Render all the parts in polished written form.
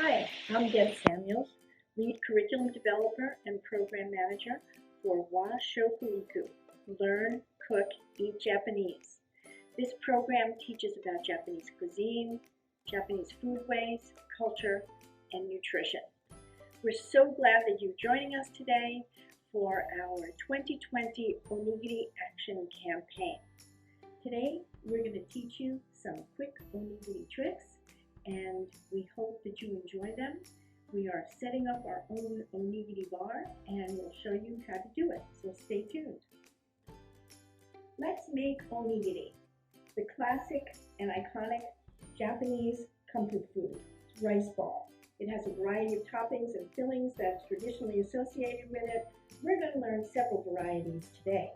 Hi, I'm Debra Samuels, Lead Curriculum Developer and Program Manager for Wa-Shokuiku, Learn, Cook, Eat Japanese. This program teaches about Japanese cuisine, Japanese foodways, culture, and nutrition. We're so glad that you're joining us today for our 2020 Onigiri Action campaign. Today, we're going to teach you some quick onigiri tricks, and we hope that you enjoy them. We are setting up our own onigiri bar, and we'll show you how to do it, so stay tuned. Let's make onigiri, the classic and iconic Japanese comfort food, rice ball. It has a variety of toppings and fillings that's traditionally associated with it. We're going to learn several varieties today.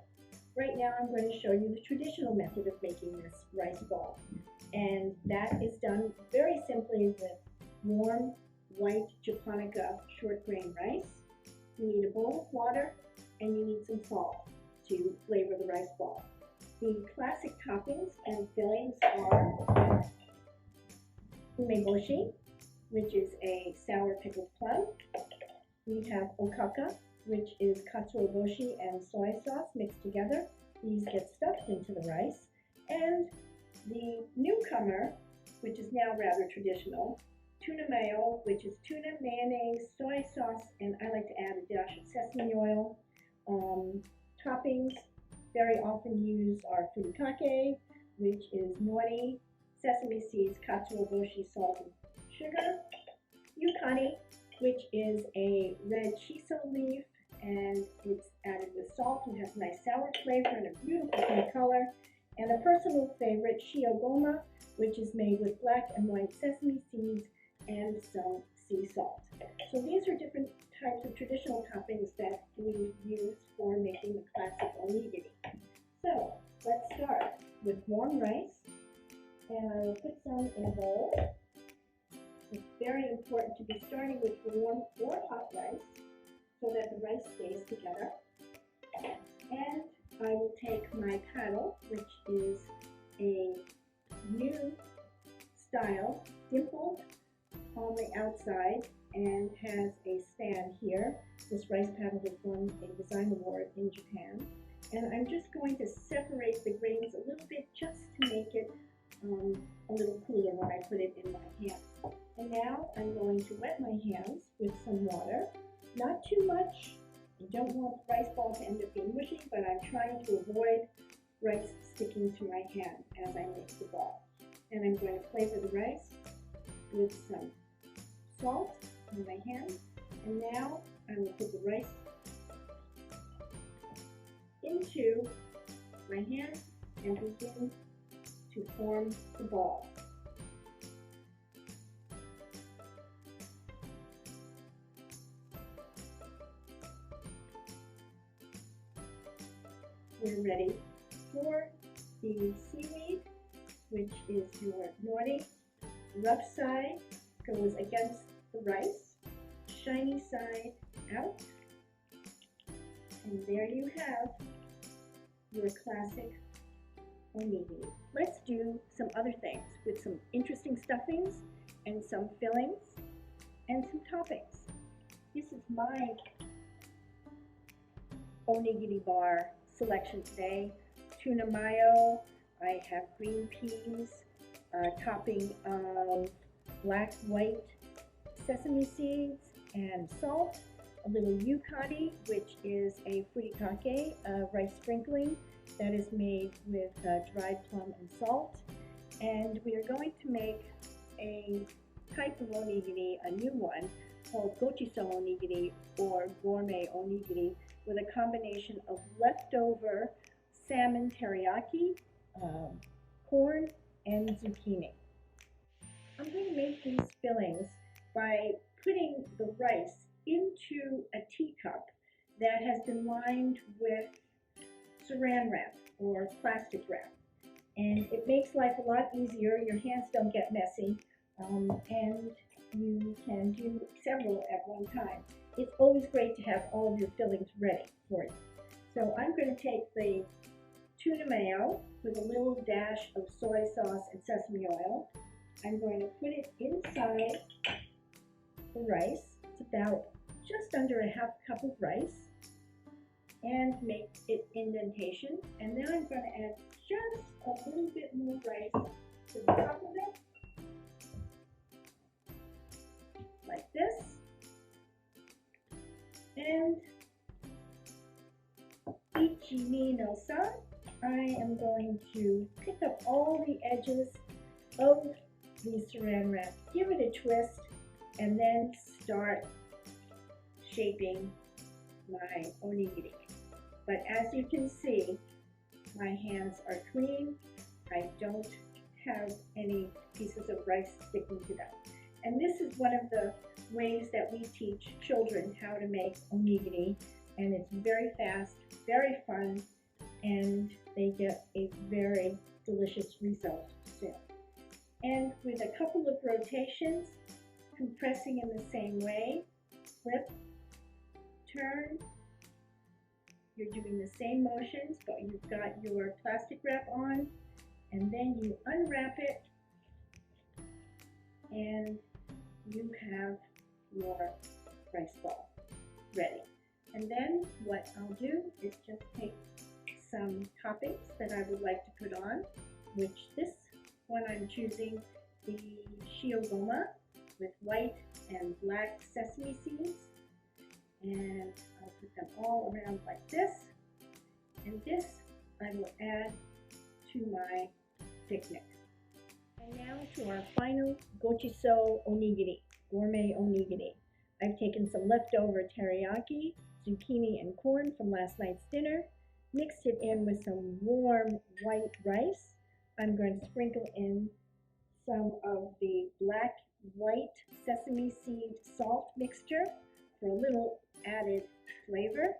Right now I'm going to show you the traditional method of making this rice ball, and that is done very simply with warm white japonica short grain rice. You need a bowl of water and you need some salt to flavor the rice ball. The classic toppings and fillings are umeboshi, which is a sour pickled plum. We have okaka, which is katsuobushi and soy sauce mixed together. These get stuffed into the rice. And the newcomer, which is now rather traditional, tuna mayo, which is tuna, mayonnaise, soy sauce, and I like to add a dash of sesame oil. Toppings very often used are furikake, which is nori, sesame seeds, katsuobushi, salt, and sugar. Yukari, which is a red shiso leaf, and it's added with salt and has a nice sour flavor and a beautiful pink color. And a personal favorite, shiogoma, which is made with black and white sesame seeds and some sea salt. So these are different types of traditional toppings that we use for making the classic onigiri. So let's start with warm rice, and I will put some in a bowl. It's very important to be starting with warm or hot rice so that the rice stays together. And I will take my paddle, which is a new style, dimpled on the outside and has a stand here. This rice paddle has won a design award in Japan. And I'm just going to separate the grains a little bit just to make it a little cooler when I put it in my hand. And now I'm going to wet my hands with some water. Not too much. I don't want the rice ball to end up being mushy, but I'm trying to avoid rice sticking to my hand as I make the ball. And I'm going to flavor the rice with some salt in my hand. And now I will put the rice into my hand and begin to form the ball. We're ready for the seaweed, which is your nori. Rough side goes against the rice, shiny side out, and there you have your classic onigiri. Let's do some other things with some interesting stuffings and some fillings and some toppings. This is my onigiri bar selection today. Tuna mayo, I have green peas, topping of black, white sesame seeds and salt, a little yukari, which is a furikake, rice sprinkling that is made with dried plum and salt. And we are going to make a type of onigiri, a new one, called gochiso onigiri or gourmet onigiri, with a combination of leftover salmon teriyaki, corn, and zucchini. I'm going to make these fillings by putting the rice into a teacup that has been lined with saran wrap or plastic wrap. And it makes life a lot easier. Your hands don't get messy, and you can do several at one time. It's always great to have all of your fillings ready for you. So I'm going to take the tuna mayo with a little dash of soy sauce and sesame oil. I'm going to put it inside the rice. It's about just under a half cup of rice, and make it indentation. And then I'm going to add just a little bit more rice to the top of it, like this. And ichi no san, I am going to pick up all the edges of the saran wrap, give it a twist, and then start shaping my onigiri. But as you can see, my hands are clean. I don't have any pieces of rice sticking to them. And this is one of the ways that we teach children how to make onigiri, and it's very fast, very fun, and they get a very delicious result soon. And with a couple of rotations, compressing in the same way, flip, turn, you're doing the same motions, but you've got your plastic wrap on, and then you unwrap it, and you have your rice ball ready. And then what I'll do is just take some toppings that I would like to put on, which this one I'm choosing the shiogoma with white and black sesame seeds, and I'll put them all around like this, and this I will add to my picnic. And now to our final gochiso onigiri, gourmet onigiri. I've taken some leftover teriyaki, zucchini, and corn from last night's dinner, mixed it in with some warm white rice. I'm going to sprinkle in some of the black white sesame seed salt mixture for a little added flavor.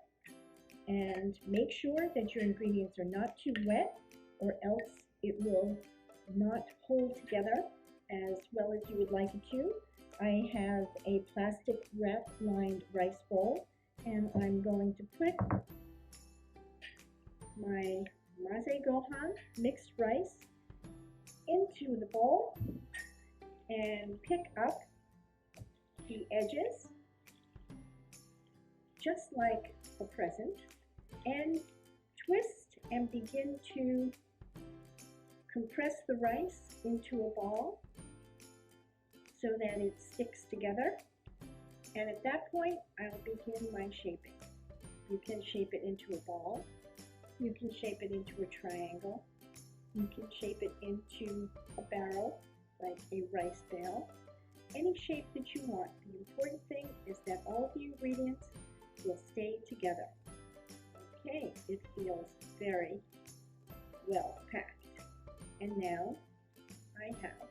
And make sure that your ingredients are not too wet, or else it will not hold together as well as you would like it to. I have a plastic wrap lined rice bowl, and I'm going to put my maze gohan mixed rice into the bowl and pick up the edges just like a present, and twist and begin to compress the rice into a ball so that it sticks together. And at that point, I'll begin my shaping. You can shape it into a ball, you can shape it into a triangle, you can shape it into a barrel, like a rice bale, any shape that you want. The important thing is that all of the ingredients will stay together. Okay, it feels very well packed. And now I have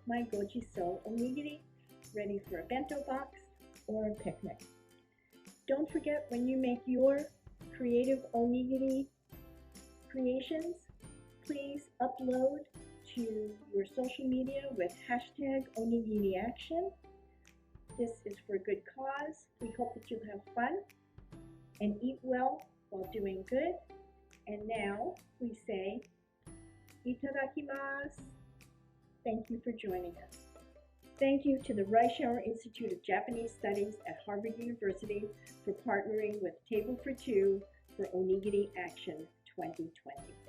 my gochiso onigiri ready for a bento box or a picnic. Don't forget, when you make your creative onigiri creations, please upload to your social media with hashtag Onigiri Action. This is for a good cause. We hope that you have fun and eat well while doing good. And now we say, Itadakimasu. Thank you for joining us. Thank you to the Reischauer Institute of Japanese Studies at Harvard University for partnering with Table for Two for Onigiri Action 2020.